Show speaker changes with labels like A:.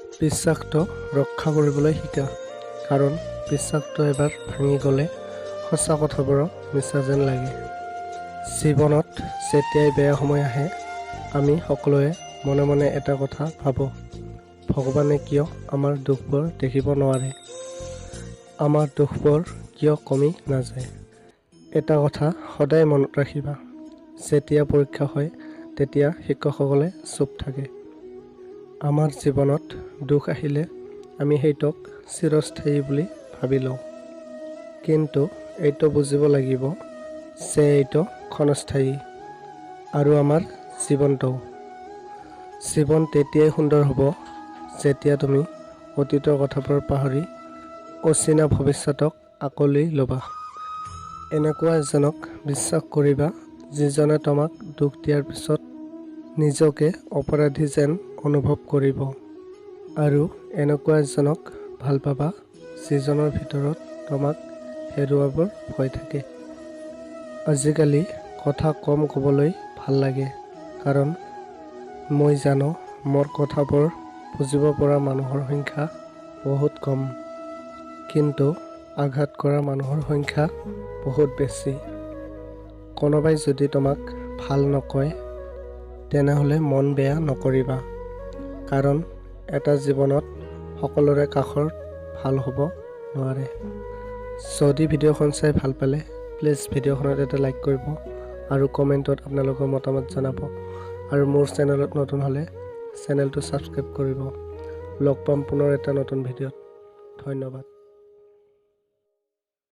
A: বিশ্বাসটো ৰক্ষা কৰিবলৈ শিকা, কাৰণ বিশ্বাসটো এবাৰ ভাঙি গ'লে সঁচা কথাবোৰো মিছা যেন লাগে। জীৱনত যেতিয়াই বেয়া সময় আহে, আমি সকলোৱে মনে মনে এটা কথা ভাবোঁ, ভগৱানে কিয় আমাৰ দুখবোৰ দেখিব নোৱাৰে, আমাৰ দুখবোৰ কিয় কমি নাযায়। এটা কথা সদায় মনত ৰাখিবা, যেতিয়া পৰীক্ষা হয় তেতিয়া শিক্ষকসকলে চুপ থাকে। আমাৰ জীৱনত দুখ আহিলে আমি সেইটোক চিৰস্থায়ী বুলি ভাবি লওঁ, কিন্তু এইটো বুজিব লাগিব যে এইটো ক্ষণস্থায়ী। আৰু আমাৰ জীৱনটো জীৱন তেতিয়াই সুন্দৰ হ'ব যেতিয়া তুমি অতীতৰ কথাবোৰ পাহৰি অচিনা ভৱিষ্যতক আকোৱালি ল'বা। এনেকুৱা এজনক বিশ্বাস কৰিবা যিজনে তোমাক দুখ দিয়াৰ পিছত নিজকে অপৰাধী যেন অনুভৱ কৰিব, আৰু এনেকুৱা এজনক ভাল পাবা যিজনৰ ভিতৰত তোমাক হেৰুৱাবৰ ভয় থাকে। আজিকালি কথা কম ক'বলৈ ভাল লাগে, কাৰণ মই জানো মোৰ কথাবোৰ বুজিব পৰা মানুহৰ সংখ্যা বহুত কম, কিন্তু আঘাত কৰা মানুহৰ সংখ্যা বহুত বেছি। কোনোবাই যদি তোমাক ভাল নকয় তেনেহ'লে মন বেয়া নকৰিবা, কাৰণ এটা জীৱনত সকলোৰে কাষত ভাল হ'ব নোৱাৰে। যদি ভিডিঅ'খন চাই ভাল পালে প্লিজ ভিডিঅ'খনত এটা লাইক কৰিব আৰু কমেণ্টত আপোনালোকৰ মতামত জনাব, আৰু মোৰ চেনেলত নতুন হ'লে চেনেলটো ছাবস্ক্ৰাইব কৰিব। লগ পাম পুনৰ এটা নতুন ভিডিঅ'ত। ধন্যবাদ।